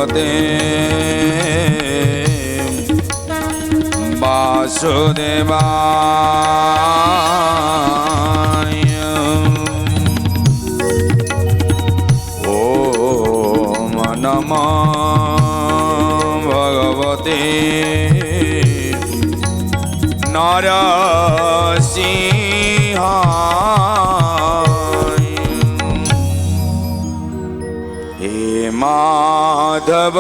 भगवते वासुदेवाय। ओम नमः भगवते नरसिंहाय। हे माधव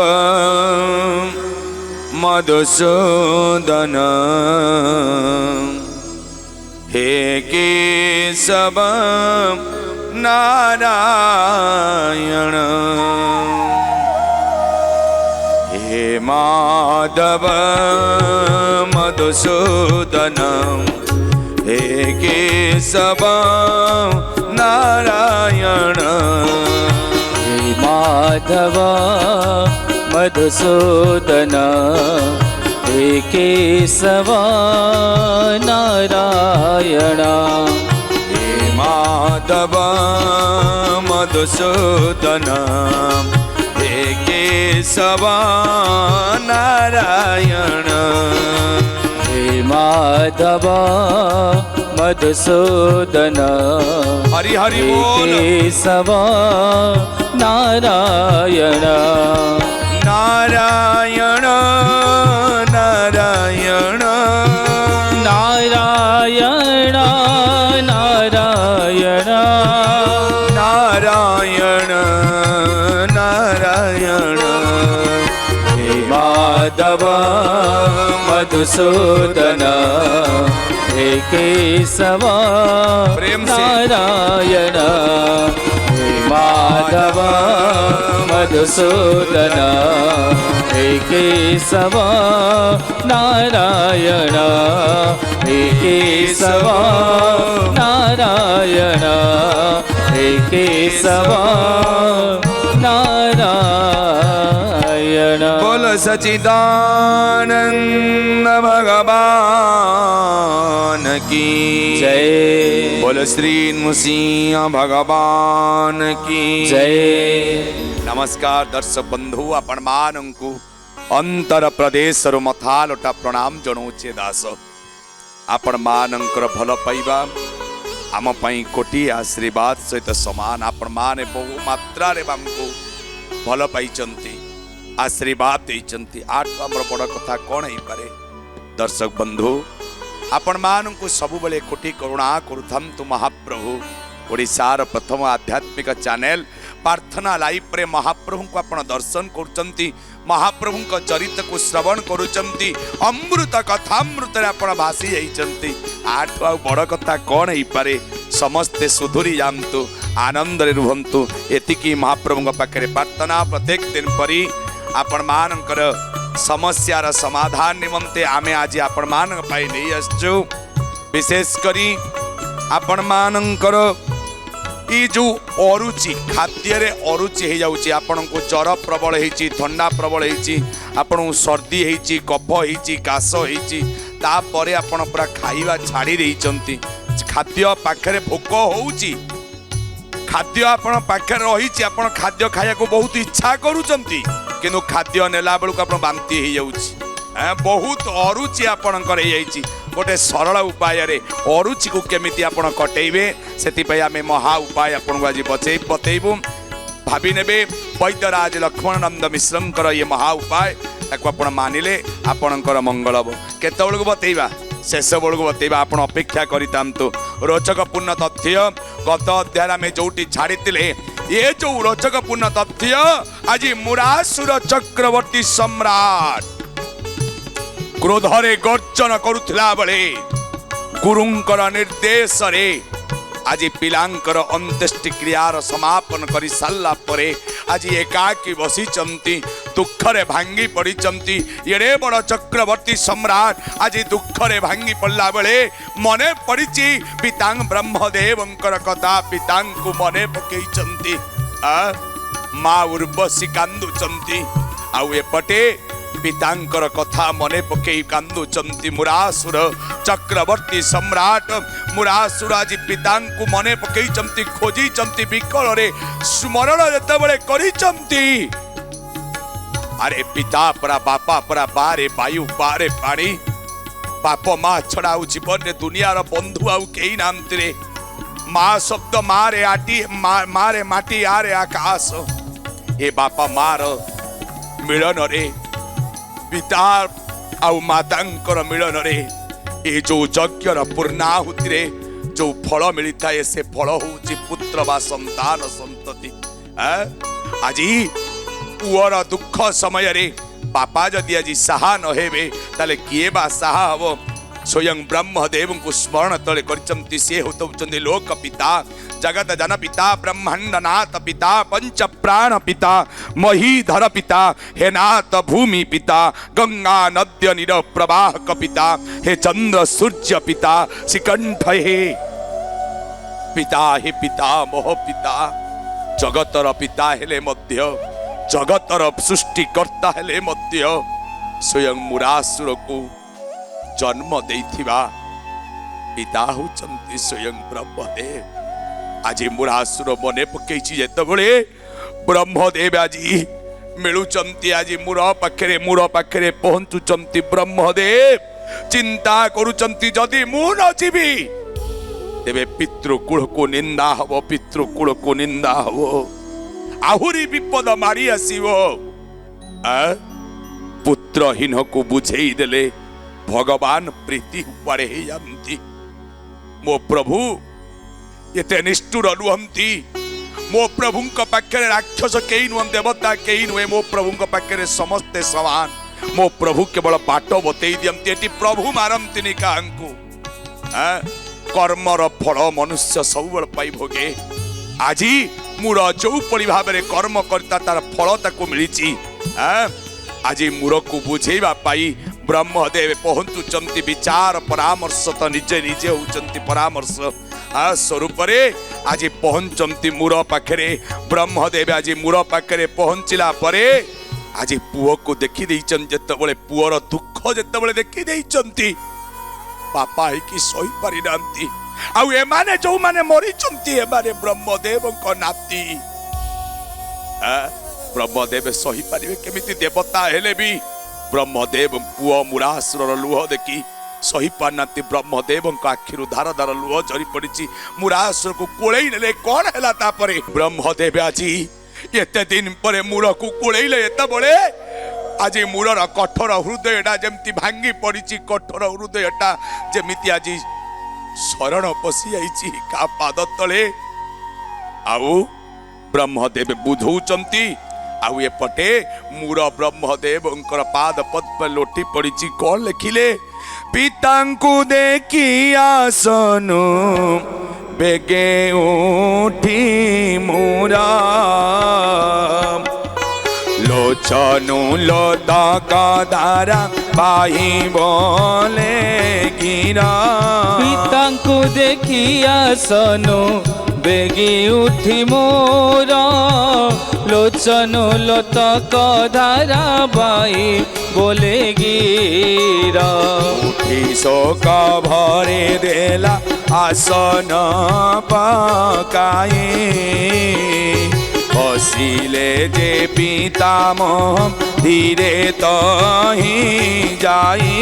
मधुसूदन हे केशव नारायण। हे माधव मधुसूदन हे केशव नारायण। हे माधव मधुसूदन हे केशव नारायण। हे माधव मधुसूदन हे केशव नारायण। हे माधव मधुसूदन हरि हरि हे बोल। केशव नारायण। नारायण नारायण नारायण नारायण नारायण नारायण। हे माधव मधुसूदन हे केशव प्रेम से। नारायण। हे माधव मधुसूदन हे केशव नारायण। हे केशव नारायण। हे केशव नारायण। बोल सच्चिदानंद भगवान की जय। बोल श्री नृसिंह भगवान की जय। नमस्कार दर्शक बंधु आपण मानंकु अंतर प्रदेश मथा लोटा प्रणाम जनाऊे दास। आपण मानंकर भल पाइबा आम पई कोटी आशीर्वाद सहित समान। आपण माने बहु मात्रा रे हमको भल पाइचंती आशीर्वाद देइचंती। आठ हमर बड़ कथा कोन हे पारे दर्शक बंधु आपण मानंकु सबु बेले कोटी करुणा करूथंतु महाप्रभु। ओडिशार प्रथम आध्यात्मिक चैनल प्रार्थना लाइव रे महाप्रभु को आपण दर्शन करुचंती। महाप्रभु को चरित को श्रवण करुचंती। अमृत कथामृत रे आपण भासी जाइचंती। आठ बड़ कथा कोन हे पारे समस्ते सुधुरी जानतु आनंद रे रुहंतु एतिकी महाप्रभु पाखरे प्रार्थना प्रत्येक दिन परी आपण मानकर समस्यार समाधान निमंते आमे आज आपण मान पाई नहीं आसचु। विशेष करी आपण मानकर ई जो अरुचि खाद्य रे अरुचि हो जाउची। आपण को ज्वर प्रबल हेची ठंडा प्रबल हेची आपण सर्दी हेची कफ हेची काश हेची तापरे आपण पूरा खाइबा छाड़ी देइचंती। खाद्य पाखरे भोक होउची खाद्य आपण पाखरे रहिची आपण खाद्य खाया को बहुत इच्छा करूचंती किंतु खाद्य नेला बेलू आप बांति हो जाऊँगी बहुत अरुचि आपणकर गोटे सरल उपाय रे अरुचि को केमिति आपण कटेबे से आम महा उपाय आपको आज बतैबू भावी ने वैद्यराज लक्ष्मणानंद मिश्रंकर ये महा उपाय आप मानिले आपणकर मंगल हम केत बतैबा शेष बेलू बतैबा आप अपेक्षा करता रोचकपूर्ण तथ्य गत अध्याय आम जो छाड़ी ये जो रोचकपूर्ण तथ्य आज मुरासुर चक्रवर्ती सम्राट क्रोधरे गर्जन करुथिला बेले गुरुंकर निर्देश रे आज पिलांकर अंत्येष्टिक्रियार समापन कर सारा परे आज एकाकी बसीचंती दुखरे भांगी पड़ीचंती। एड़े बड़ चक्रवर्ती सम्राट आज दुखरे भांगी पड़ला बेले मने पड़ीची पितांग ब्रह्मदेवंकर कथा पितांकु मने पकेइचंती। माँ उर्वशी कांदुचंती आउ एपटे पितांकर कथा मने पकई कांदुचंती। मुरासुर चक्रवर्ती सम्राट मुरासुर आज पितांकु मने पकईचंती खोजीचंती विकल रे स्मरण जेतेबेले करिचंती अरे पिता परा बापा परा बारे वायु बारे पानी बाप माँ छड़ा जीवन रे दुनिया रो बंधु आउ केही नामती रे माँ शब्द मारे आटी मारे माटी आरे आकाश ए बापा माँ रो मिलन रे पिता आउ मातांकर मिलन रे ए जो यज्ञ रो पूर्णाहुति रे जो फल मिलता है से फल होची पुत्र बा संतान संतति आज पुअर दुख समय रे बापा जदि आज साहा न हेबे ताले किए बा साहा हबो स्वयं ब्रह्मदेव को स्मरण तले करचंती से होतउचंदी लोक पिता जगत जन पिता ब्रह्मांड नाथ पिता पंच प्राण पिता महीधर पिता हे नाथ भूमि पिता गंगा नद्य निर प्रवाहक पिता हे चंद्र सूर्य पिता श्रीकंठ हे पिता मोह पिता जगतर पिता हेले मध्य जगतर सृष्टिकर्ता हेले मध्य स्वयं मुरासुर को जन्म देइथिबा पिता होचंती स्वयं ब्रह्मदेव आज मुरासुर मने पकेछि जेतबळे ब्रह्मदेव आज मिलुचंती आज मुर पाखरे पहुंचुचंती ब्रह्मदेव चिंता करूचंती जदि मु न जीवी तेबे पितृकुल को निंदा हबो पितृकुल को निंदा हबो आहुरी विपद मारी आसीबो पुत्रहीन को बुझेई देले भगवान प्रीति उपरे ही जानती मो प्रभु एते निष्ठुर नुहंती मो प्रभु पाखे राक्षस कई नुह देवता कई नुहे मो प्रभु पाखे समस्ते समान मो प्रभु केवल बाट बतई दियंती एटी प्रभु मारंती क्या कर्मर फल मनुष्य सब पाई भोगे आज मूर जो पड़ी भाव में कर्म करता तार फल ताको मिली आज मूर को बुझेवा पाई ब्रह्मदेव पहुंचुचंती विचार परामर्श तो निजे निजे होचंती परामर्श स्वरूप आज पहुंचंती मूर पाखरे ब्रह्मदेव आज मूर पाखरे पहुंचला परे आज पुओ को देखी देइचन जेतेबेले पुओर दुख जेतेबेले देखी देइचंती बापा कि सही पारि नांती आउ एमाने जो माने मरिचंती एमाने ब्रह्मदेव को नाती ब्रह्मदेव सही पारिबे केमिति देवता हेले भी ब्रह्मदेव पुओ मुरासुर लुह देखी सही पारनाती ब्रह्मदेव आखिरु धार धार लुह झरी पड़ी मुरासुर को कोड़े नेले कौन है तापरे ब्रह्मदेव आज एते दिन पर मूल को कोड़े एत बड़े आज मूलर कठोर हृदयटा जमती भांगी पड़ी कठोर हृदयटा जमिति आज शरण पशि आई का पाद तले आउ ब्रह्मदेव बुझौचंती आउ एपटे मूर ब्रह्मदेव पाद पद्म लोटी पड़ी कौन लिखिले पिता को देखी आसनु बेगे उठी मूरा लोचनु लोदा का दारा बाही बोले गिरा पिता को देखी आसनु बेगी उठी मोरा लोचन लतक धारा बाई बोले गिरा उठी शोक भरे देला आसन पकाई बसिले जे पिता मोह धीरे तही जाई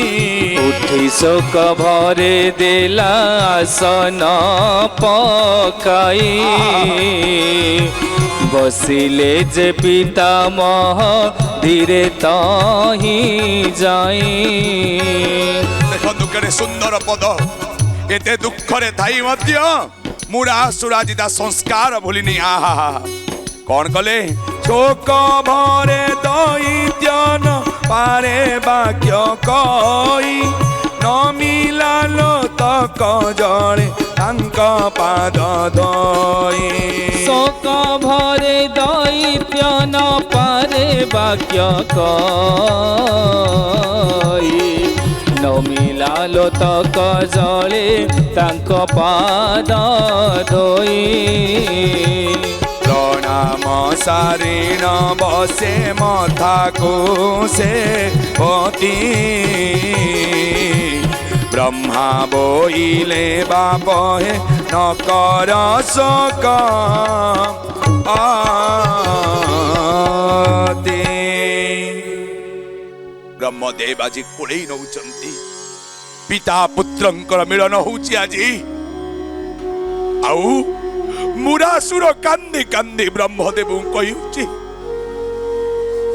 उठी शोक भरे देला आसन पकाई बसिले जे पिता मोह धीरे तही जाई देखो केड़े सुंदर पद एते दुख रे थाई मध्य मुरासुराजिता संस्कार भूलिनी आहा कौन कले शोक भरे दैत्यन पारे वाक्य कई न मिलालो तक जड़े तांक पाद दई शोक भरे दैत्य न पारे वाक्य कई न मिलालो तक जले तांक पाद धोई प्रणाम सारीण बसे मथा को से पति ब्रह्मा बोइले बाप हे न कर शोक आते। ब्रह्मदेव आज कोड़े नौचंती पिता पुत्रंकर मिलन होउची आजी आउ मुरासुर कांदी कांदी ब्रह्मदेव कहूची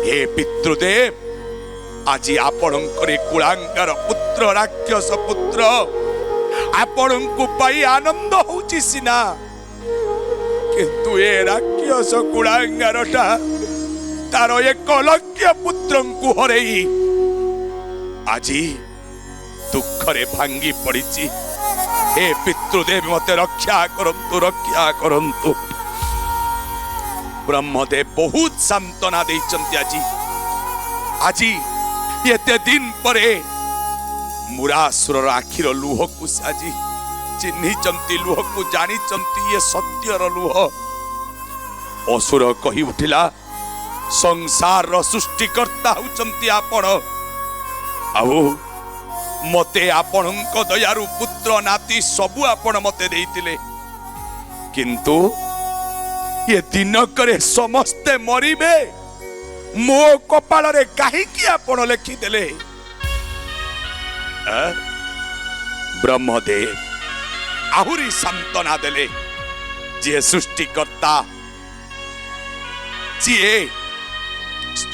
हे पितृदेव आज आपणकर कुलांगार पुत्र राक्षस पुत्र आपण को पाई आनंद होउची सिना किंतु ए राक्षस कुलांगारटा तार एक लक्ष्य पुत्र को हरई आजी दुखरे भांगी पड़िची हे पितृदेव मते रक्षा करंतु ब्रह्मदेव बहुत सांत्वना देइचंती आजी एते दिन परे मुरासुर आखिर लुह को साजी चिन्ही चंती लुह को जानी चंती ये सत्यर लुह असुर कही उठिला संसार रो सृष्टिकर्ता होचंती आपण आउ मते आपणक दयारु पुत्र नाती सबु आपण मते देइतिले किंतु ये दिनकरे समस्ते मरिबे मो कपाल रे काहे की आपण लिखि देले ब्रह्मदेव आहुरी सांत्वना देले जे सृष्टिकर्ता जिए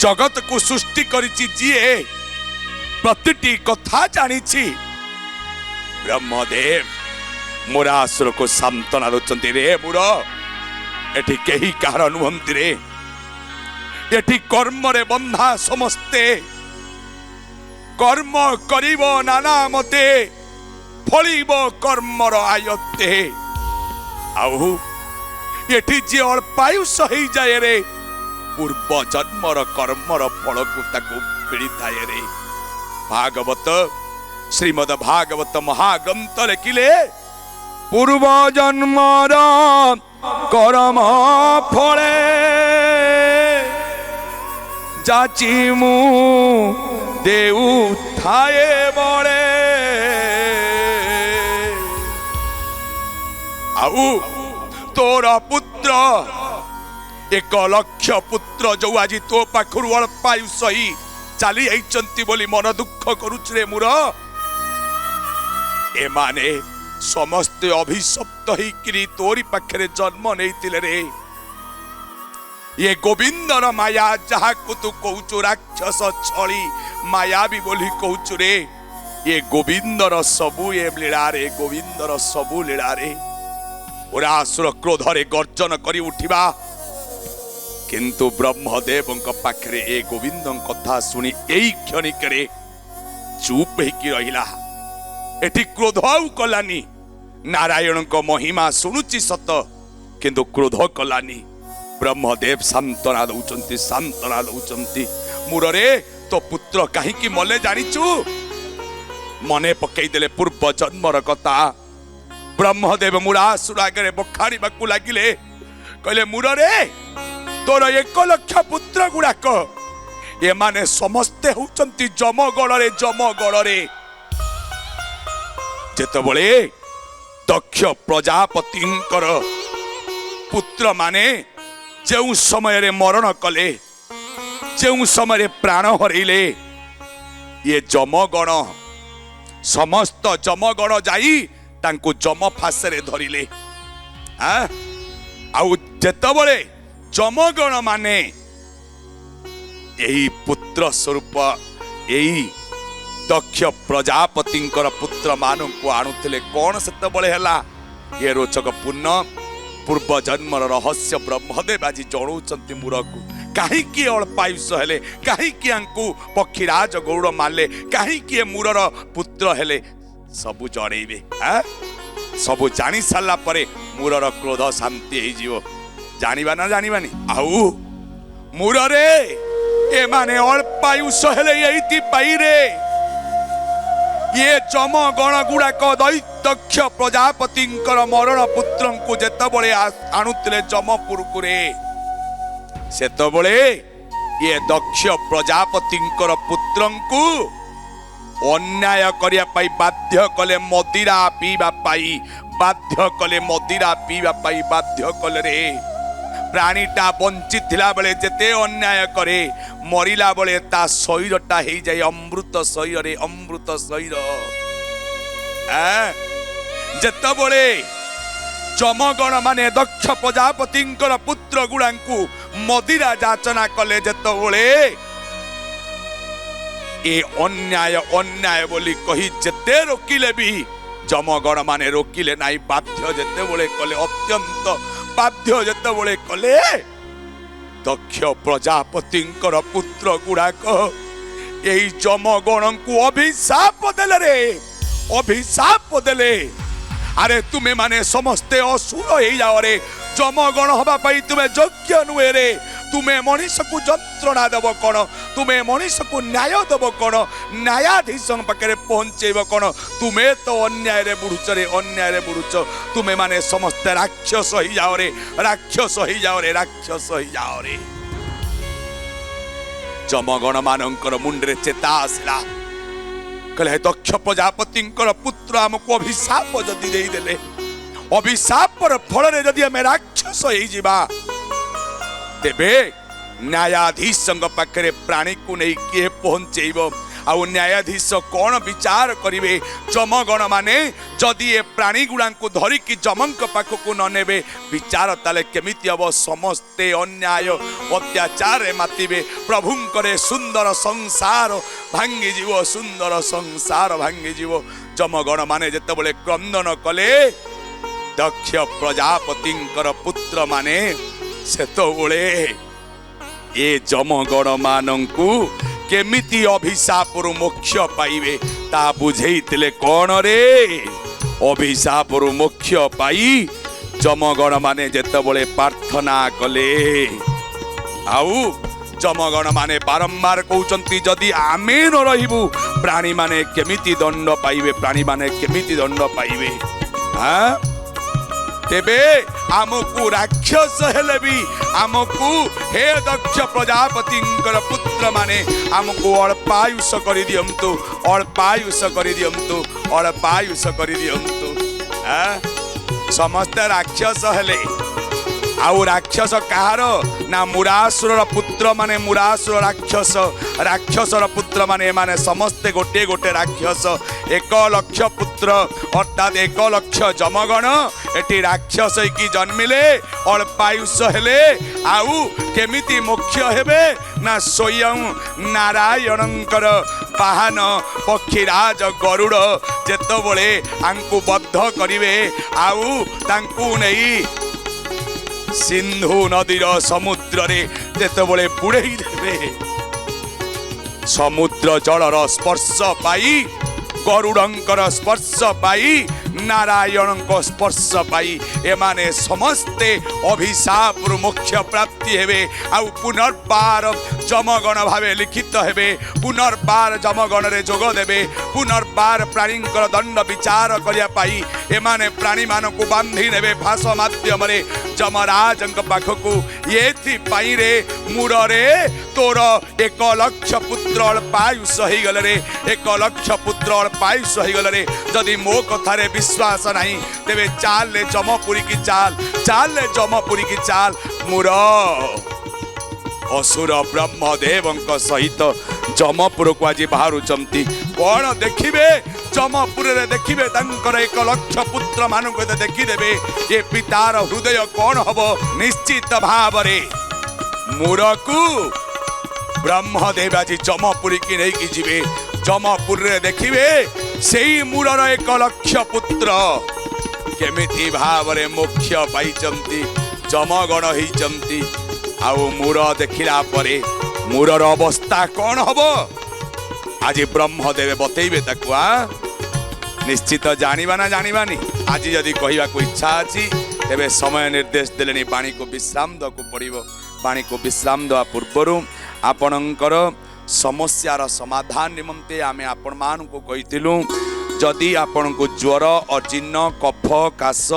जगत को सृष्टि करिछि जिए प्रतिटी कथा जानिछि ब्रह्मदेव मुरासुर को सांत्वना दउचंती रे मुर एठी केही कार नुहंती रे एठी कर्म रे बंधा समस्ते कर्म करिब नाना मते फलिब कर्मर आयत्ते आउ एठी जे अल्पायुष होई जाए रे पूर्व जन्मर कर्मर फल को ताको पीड़िताए रे भागवत श्रीमद भागवत महाग्रंथ लिखिले पूर्व जन्मर कर्म फले जाची मु देउ थाए बड़े आउ तोर पुत्र 1 लाख पुत्र जो आज तो पाखरु अल्पायुष चली आइचंती बोली मन दुख करुछ रे मुर ए माने समस्त अभिशप्त होइकरी तोरी पाखरे जन्म नैतिले रे ये गोविंदर माया जहा को तू कहूचु राक्षस छली माया भी बोली कहूचु रे ये गोविंदर सबु ये लीला रे गोविंदर सबु लीला रे उरासुर क्रोध रे गर्जन करी उठिबा किंतु ब्रह्मदेव पाखरे ए गोविंद कथा सुनी एई क्षणिक रे चुप होइकी रहिला एठी क्रोध आउ कलानी नारायण को महिमा सुनुची सत किंतु क्रोध कलानी ब्रह्मदेव सांत्वना दउचंती मुररे तो पुत्र काहे की मले जानिचु मने पकई देले पूर्व जन्मर कथा ब्रह्मदेव मुरासुर आगे बखाड़ी बाकू लागिले कहले मुररे तोर 1 लाख पुत्र गुड़ाक ये माने समस्ते होचंती जमगण रे जेतबळे दक्ष प्रजापतिंकर पुत्र माने जेउ समय रे मरण कले जेउ समय रे प्राण हरैले ये जमगण समस्त जमगण जाई तांको जम फासरे धरिले आउ जेतबळे जमगण माने एही पुत्र स्वरूप एही दक्ष प्रजापतिंकर पुत्र मानू को आणुथिले कौन सेतबळे हला ये रोचक पूर्ण पूर्व जन्मर रहस्य ब्रह्मदेव आज जणौचंती मुरकु काहे की अल्पायुष हेले काहे की आंकु पक्षीराज गौड़ मारले काहे की मुरर पुत्र हेले सबु जणैबे सबु जानी सारा परे मुरर क्रोध शांति हो जिवो जानिबा ना जानिबानी आउ मुररे ए माने अल्पायुष हेले एइति पाइरे ये जम गण गुड़ाक दैत्यक्ष प्रजापतिंकर मरण पुत्र को जेतबळे आणुतिले जमपुर को रे सेतबळे ये दक्ष प्रजापतिंकर पुत्र को अन्याय करिया पाई बाध्य कले मदिरा पीवा पाई बाध्य कले मदिरा पीवा पाई बाध्य कले रे प्राणीटा बंची थिला बेले जेते अन्याय करे मरिला बेले ता शरीरटा हो जाए अमृत शरीर रे अमृत शरीर जेतबले जमगण माने दक्ष प्रजापति पुत्र गुड़ा मदिरा जाचना कले जेतबले ए अन्याय अन्याय बोली कही जेते रोकिले भी जमगण माने रोकिले नाई बाध्य जेतेबले कले अत्यंत बाध्य जेतेबले कले दक्ष प्रजापति पुत्र गुड़ाक यही जमगण को अभिशाप देले रे अभिशाप देले अरे तुम्हें माने समस्ते असुर हो जाओ रे जमगण हवा पाई तुम्हें योग्य नुहे रे तुम्हें मनीष को जंत्रणा देव कौन तुम्हें मनीष को न्याय देव कौन न्यायाधीश पाखे पहुंचेब कौन तुम्हें तो अन्याय रे बुड़ुच रे अन्याय रे बुड़ुच तुम्हें माने समस्ते राक्षस हो जाओ रे राक्षस हो जाओ रे राक्षस हो जाओ रे जमगण मानकर मुंडरे चेता आसला कहले दक्ष प्रजापति पुत्र आमको अभिशाप जदि देदेले अभिशाप फल जदि आम राक्षस हो तेबे न्यायाधीश पाखे प्राणी को नहीं किए पहुंचेब आउ न्यायाधीश कौन विचार करिवे जमगण माने जदि ए प्राणी गुड़ा को धरिकी जमंक पाखक न नेबे विचार ताले केमिति अब समस्ते अन्याय अत्याचार मातिबे प्रभुंकर सुंदर संसार भांगी जीव सुंदर संसार भांगी जीव जमगण माने जेतेबेले क्रंदन कले दक्ष प्रजापति पुत्र माने सेतबेले ए जमगण मानंकु केमिति अभिशाप मोक्ष पाइबे ता बुझेइतिले कौन रे अभिशाप मोक्ष पाई जमगण माने जेतेबेले प्रार्थना कले आउ जमगण माने बारंबार कहउचंती जदि आमे न रहिबु प्राणी माने केमिति दंड पाइबे प्राणी माने केमिति दंड पाइबे हां तेबे आमको राक्षस हेले भी आमको हे दक्ष प्रजापति पुत्र माने आमको अल्पायुष कर दियंतु अल्पायुष कर दियंतु अल्पायुष कर दियंतु समस्त राक्षस हेले आउ राक्षस कहार ना मुरासुर पुत्र माने मुरासुर राक्षस राक्षसर पुत्र माने माने समस्ते गोटे गोटे राक्षस 1 लक्ष पुत्र अर्थात 1 लक्ष जमगण एटी राक्षस की जन्मिले अल्पायुष हेले आउ केमिति मोक्ष हेबे ना स्वयं नारायणंकर वाहन पक्षीराज गरुड़ जेतबेले आंकु बद्ध करिवे आउ तांकु नहीं सिंधु नदीर समुद्र रे जेतेबेले बुड़ेई देबे समुद्र जलर स्पर्श पाई गरुड़ंकर स्पर्श पाई नारायण स्पर्श पाई एमाने समस्ते अभिशाप मोक्ष प्राप्ति हेबे आउ पुनर्बार जमगण भावे लिखित हेबे पुनर्बार जमगण रे जोग देबे पुनर्बार प्राणी दंड विचार करिया पाई एमाने प्राणी मान को बांधी नेबे फास माध्यम रे जमराज पाखकू ये पाई रे मुरे तोर 1 लक्ष पुत्र अल्पायुष हो गले रे 1 लक्ष पुत्र अल्पायुष हो गले रे जदि मो कथारे विश्वास नहीं तेबे चाल ले जमपुरी की चाल ले जमपुरी की चाल मुर असुर ब्रह्मदेव सहित जमपुर को आज बाहर कौन देखिबे जमपुर रे देखिबे 1 लक्ष पुत्र मान को देखीदेवे ये पितार हृदय कौन हब निश्चित भाव रे मुरकू ब्रह्मदेव आज जमपुरी की नहीं कि जीवे जमपुर रे देखिबे सेई मुरर 1 लक्ष पुत्र केमिति भाव रे मोक्ष पाइचंती जमगण होइचंती आउ मुर देखिला परे मुरर अवस्था कौन हब आज ब्रह्मदेव बतैबे ताकू निश्चित जानिबा ना जानिबानी आज जदि कहवा को इच्छा अच्छी तेबे समय निर्देश देले पानी को विश्राम दको पड़िबो पानी को विश्राम दवा पूर्वर आपणकर समस्यार समाधान निमंते आमे आपण मान को कहिथिलु जदि आपण को ज्वर अजीर्ण कफ काश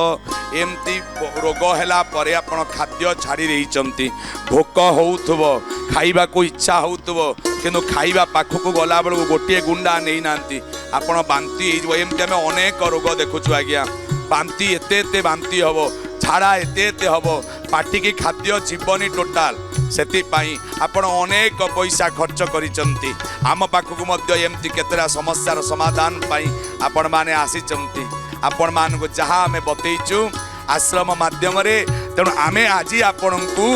एमती रोग हैला परे आपण खाद्य छाड़ी रही भोक होउथबो खाइबा को इच्छा होउथबो किंतु खाइबा पाखक गला बेलू गोटे गुंडा नहीं नांती आपण बांती एमती आम अनेक रोग देखुछु आज्ञा बांती एते बांती हबो झाड़ा एते हम पाटिकी खाद्य जीवनी टोटाल से आपण अनेक पैसा खर्च करिसंती आम पाखकु मध्य एमती केतरा समस्यार समाधान पाई आपण माने आसीचंती आपण मान को जहाँ आमे बतैचु आश्रम माध्यम रे तेणु आमे आज आपणकु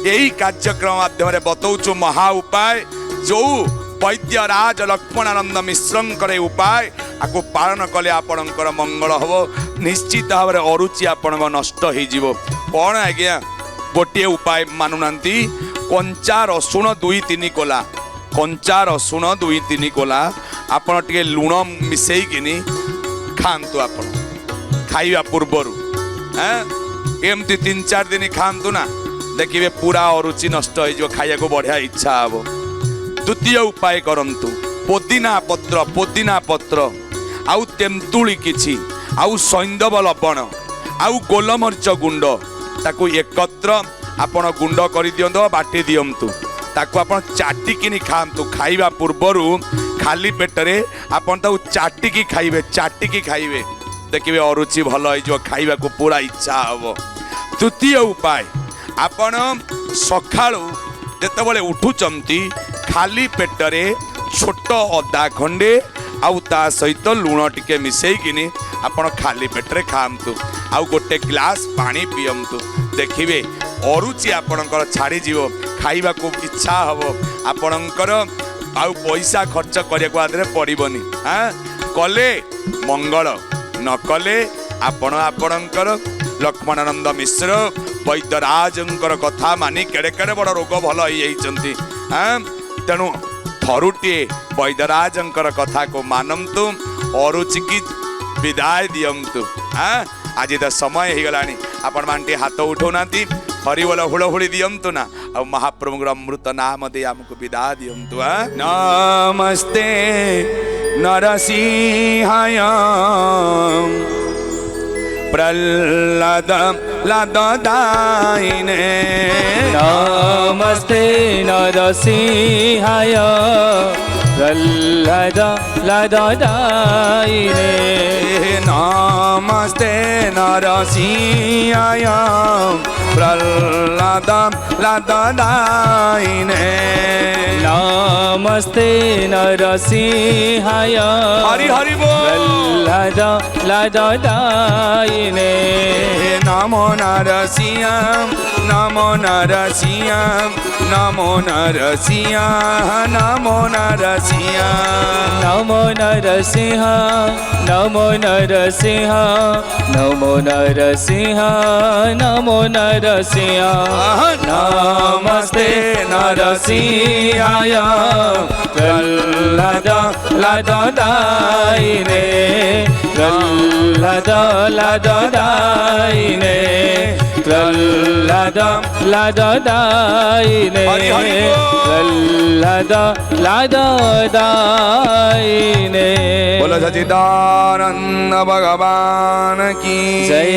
यही कार्यक्रम माध्यम रे बतौचु महा उपाय जो वैद्यराज लक्ष्मणानंद मिश्रंकर उपाय आपको पालन कले आपणकर मंगल हम निश्चित भाव में अरुचि आपण नष्ट हो कौन आज्ञा गोटे उपाय मानुनांती कंचा रसुण 2-3 कोला कंचा रसुण 2-3 कोला आपण टिके लुण मिसेइकिनी खातु आपण खाइबा पूर्वर एमती 3-4 दिन खातु ना देखिए पूरा अरुचि नष्ट हो खाइया को बढ़िया इच्छा हम द्वितीय उपाय करंतु पुदीना पत्र आउ तेंतुली किछि आउ सैंधव लवण आउ गोलमरीच गुंड ताकू एकत्र आपण गुंड करि दियंतो बाटी दियंतु ताकू आपण चाटिकिनी खांतु खाइबा पूर्वरु खाली पेटरे आपण ताऊ चाटिकी खाइबे देखिबे अरुचि भल हो खाइबा को पूरा इच्छा हबो तृतीय उपाय आपण सखाळु जेतेबेले उठुचंती खाली पेटरे छोट अदा खंडे आउ ता सहित लुण टिके मिसेइकिनी आपण खाली पेटरे खाआंतु आउ गोटे ग्लास पानी पियंतु देखिबे अरुचि आपणकर छाड़ी जीवो खाइबा को इच्छा हबो आपणकर आउ पैसा खर्च करिया को आदरे पड़िबनी कले मंगल न कले आपण आपणकर लक्ष्मणानंद मिश्र वैद्यराजंकर कथा मानी केड़े केड़े बड़ रोग भल होइचंती तेणु थरुटे वैद्यराजंकर कथा को मानंतु अरुचि की विदाय दियंतु आज तो समय हो गलानी आपण मानटी हाथ उठौना हरिबोल हुड़हुड़ी दियंतु ना आ महाप्रभुर अमृत नाम दे हमको विदा दियंतु नमस्ते नरसिंहाय प्रह्लाद लादाइने नमस्ते नरसिंहाय प्रह्लाद लादाइने नमस्ते नरसिंहाय प्रह्लाद लादाइने नमस्ते नरसिंहाय हरि हरि बोल प्रह्लाद लादाइने नमो नरसिंह नमो नरसिंह नमो नरसिंह नमो नरसिंह नमो नरसिंह नमो नरसिंह नमो नरसिंह नमो नरसिंह नमस्ते नरसिंहाय प्रह्लाद लादाइने प्रह्लाद लादाइने प्रह्लाद लादाइने प्रह्लाद लादाइने। बोलो सच्चिदानंद भगवान की जय।